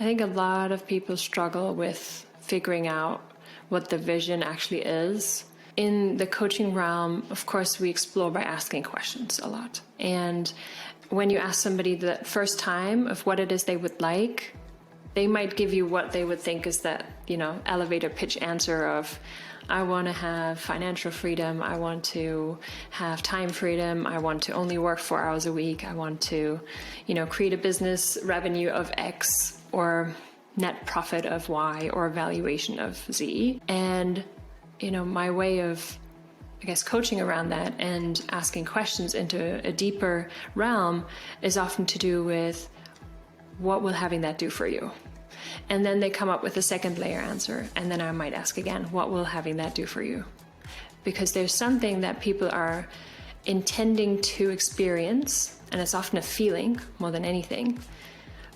I think a lot of people struggle with figuring out what the vision actually is. In the coaching realm, of course, we explore by asking questions a lot. And when you ask somebody the first time of what it is they would like, they might give you what they would think is that, elevator pitch answer of, I want to have financial freedom, I want to have time freedom, I want to only work 4 hours a week, I want to, create a business revenue of X or net profit of Y or valuation of Z. And, my way of, coaching around that and asking questions into a deeper realm is often to do with what will having that do for you? And then they come up with a second layer answer. And then I might ask again, what will having that do for you? Because there's something that people are intending to experience, and it's often a feeling more than anything,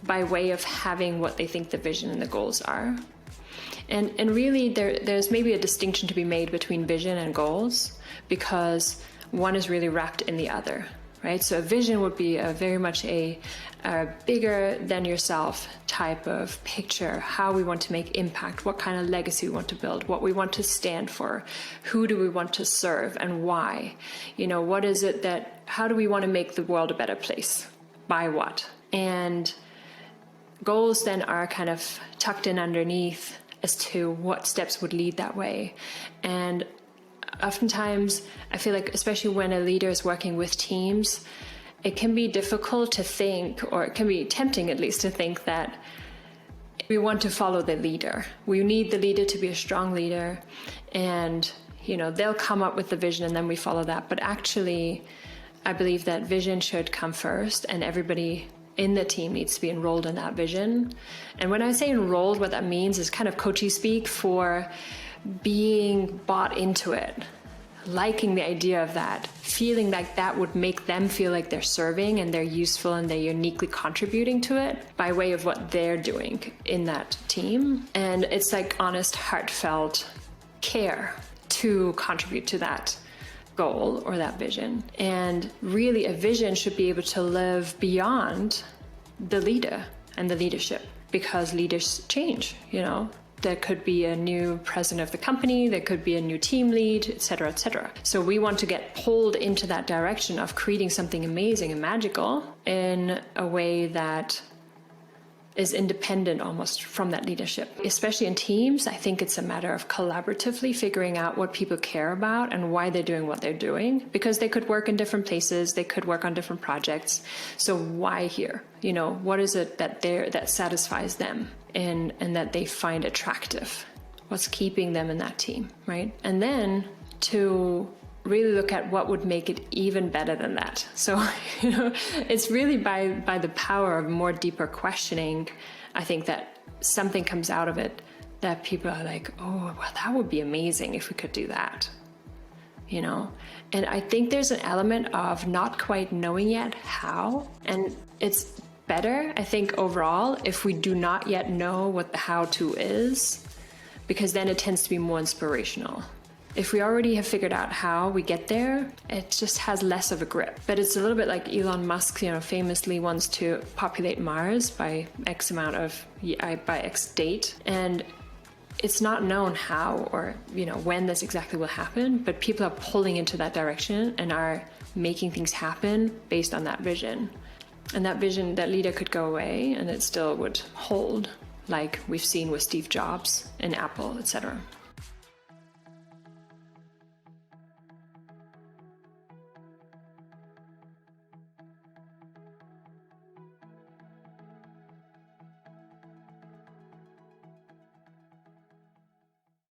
by way of having what they think the vision and the goals are. And really there's maybe a distinction to be made between vision and goals, because one is really wrapped in the other. Right? So a vision would be very much a bigger than yourself type of picture, how we want to make impact, what kind of legacy we want to build, what we want to stand for, who do we want to serve and why? What is it how do we want to make the world a better place? By what? And goals then are kind of tucked in underneath as to what steps would lead that way. And oftentimes, I feel like, especially when a leader is working with teams, it can be difficult to think, or it can be tempting at least to think that we want to follow the leader. We need the leader to be a strong leader, and they'll come up with the vision and then we follow that. But actually, I believe that vision should come first, and everybody in the team needs to be enrolled in that vision. And when I say enrolled, what that means is kind of coachy speak for being bought into it, liking the idea of that, feeling like that would make them feel like they're serving and they're useful and they're uniquely contributing to it by way of what they're doing in that team. And it's like honest, heartfelt care to contribute to that goal or that vision. And really a vision should be able to live beyond the leader and the leadership, because leaders change, There could be a new president of the company, there could be a new team lead, etc., etc. So we want to get pulled into that direction of creating something amazing and magical in a way that is independent almost from that leadership. Especially in teams, I think it's a matter of collaboratively figuring out what people care about and why they're doing what they're doing, because they could work in different places, they could work on different projects. So why here? What is it that satisfies them and that they find attractive? What's keeping them in that team, right? And then to really look at what would make it even better than that. So, it's really by the power of more deeper questioning, I think that something comes out of it that people are like, oh, well, that would be amazing if we could do that, And I think there's an element of not quite knowing yet how, and it's better, I think, overall, if we do not yet know what the how-to is, because then it tends to be more inspirational. If we already have figured out how we get there, it just has less of a grip. But it's a little bit like Elon Musk, famously wants to populate Mars by X date. And it's not known how or, when this exactly will happen, but people are pulling into that direction and are making things happen based on that vision. And that vision, that leader could go away and it still would hold, like we've seen with Steve Jobs and Apple, etc.